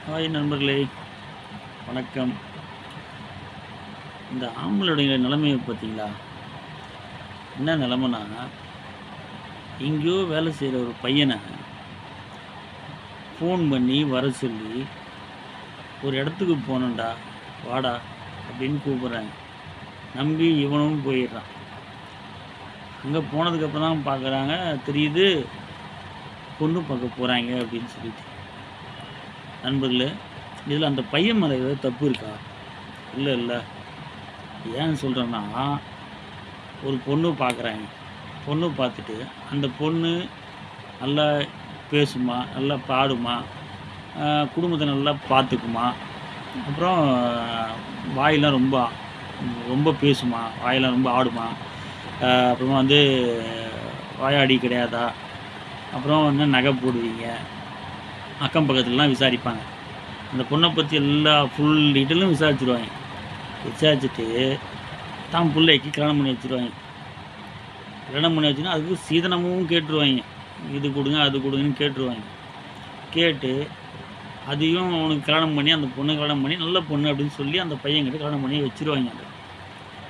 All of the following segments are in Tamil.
ஹாய் நண்பர்களே, வணக்கம். இந்த ஆம்பளையுடைய நிலைமையை பார்த்தீங்களா? என்ன நிலைமைனா, எங்கேயோ வேலை செய்கிற ஒரு பையனை ஃபோன் பண்ணி வர சொல்லி, ஒரு இடத்துக்கு போகணும்டா, வாடா அப்படின்னு கூப்பிட்றாங்க. நம்பி இவனும் போயிடுறான். அங்கே போனதுக்கப்புறம் தான் பார்க்குறாங்க, தெரியுது பொண்ணு பார்க்க போகிறாங்க அப்படின்னு சொல்லிட்டு. நண்பர்களே, இதில் அந்த பையன் மேலே ஏதாவது தப்பு இருக்கா? இல்லை. ஏன்னு சொல்கிறேன்னா, ஒரு பொண்ணு பார்க்குறாங்க. பொண்ணு பார்த்துட்டு, அந்த பொண்ணு நல்லா பேசுமா, நல்லா பாடுமா, குடும்பத்தை நல்லா பார்த்துக்குமா, அப்புறம் வாயெல்லாம் ரொம்ப ரொம்ப பேசுமா, வாயெல்லாம் ரொம்ப ஆடுமா, அப்புறமா வந்து வாயாடி கிடையாதா, அப்புறம் என்ன நகை போடுவீங்க, அக்கம் பக்கத்துலலாம் விசாரிப்பாங்க. அந்த பொண்ணை பற்றி எல்லா ஃபுல் டீட்டெயிலும் விசாரிச்சுருவாங்க. விசாரிச்சுட்டு தான் பிள்ளைக்கு கல்யாணம் பண்ணி வச்சுருவாங்க. கல்யாணம் பண்ணி வச்சுன்னா அதுக்கு சீதனமும் கேட்டுருவாங்க. இது கொடுங்க அது கொடுங்கன்னு கேட்டுருவாங்க. கேட்டு அதையும் அவனுக்கு கல்யாணம் பண்ணி, அந்த பொண்ணு கல்யாணம் பண்ணி, நல்ல பொண்ணு அப்படின்னு சொல்லி அந்த பையன்கிட்ட கல்யாணம் பண்ணி வச்சுருவாங்க. அதை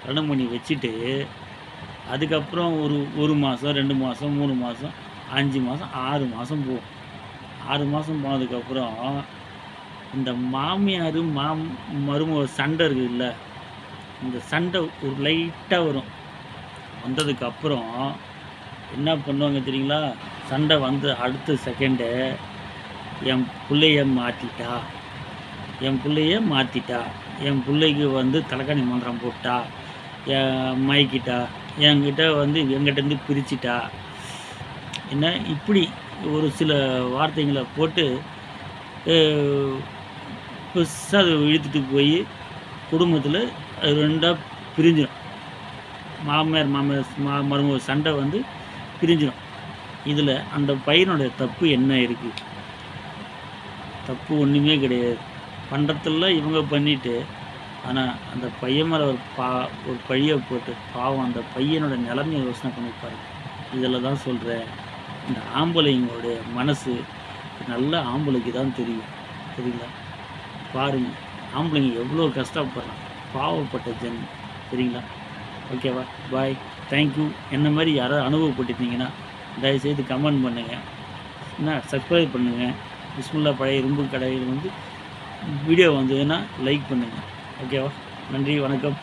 கல்யாணம் பண்ணி வச்சுட்டு, அதுக்கப்புறம் ஒரு மாதம் 2 மாதம் 3 மாதம் 5 மாதம் 6 மாதம் போகும். 6 மாதம் போனதுக்கப்புறம் இந்த மாமியார் மருமக சண்டை இருக்குதுல்ல, இந்த சண்டை ஒரு லைட்டாக வரும். வந்ததுக்கப்புறம் என்ன பண்ணுவாங்க தெரியுங்களா? சண்டை வந்து அடுத்த செகண்டு, என் பிள்ளைய மாற்றிட்டா, என் பிள்ளைக்கு வந்து தலைக்காணி மந்திரம் போட்டா, என் அம்மாயிக்கிட்டா, என்கிட்ட வந்து எங்கிட்டேருந்து பிரிச்சிட்டா, என்ன இப்படி ஒரு சில வார்த்தைங்களை போட்டு பெருசாக அதை இழுத்துட்டு போய் குடும்பத்தில் அது 2ஆக பிரிஞ்சிடும். மாமியார் மருமக சண்டை வந்து பிரிஞ்சிடும். இதில் அந்த பையனுடைய தப்பு என்ன இருக்குது? தப்பு ஒன்றுமே கிடையாது. பண்ணுறதுல இவங்க பண்ணிவிட்டு, ஆனால் அந்த பையன் மேலே ஒரு பழியை போட்டு பாவம் அந்த பையனோட நிலைமையை யோசனை பண்ணிப்பாரு. இதில் தான் சொல்கிறேன், இந்த ஆம்பளைங்களுடைய மனசு நல்ல ஆம்பளைக்கு தான் தெரியும். சரிங்களா? பாருங்கள், ஆம்பளைங்க எவ்வளோ கஷ்டப்படுறான், பாவப்பட்ட ஜென்மம். சரிங்களா? ஓகேவா? பாய், தேங்க்யூ. என்ன மாதிரி யாராவது அனுபவப்பட்டுருந்தீங்கன்னா தயவுசெய்து கமெண்ட் பண்ணுங்கள், என்ன சப்ஸ்கிரைப் பண்ணுங்கள். பிஸ்மில்லா பழைய இரும்பு கடையில் வந்து வீடியோ வந்ததுன்னா லைக் பண்ணுங்கள். ஓகேவா? நன்றி, வணக்கம்.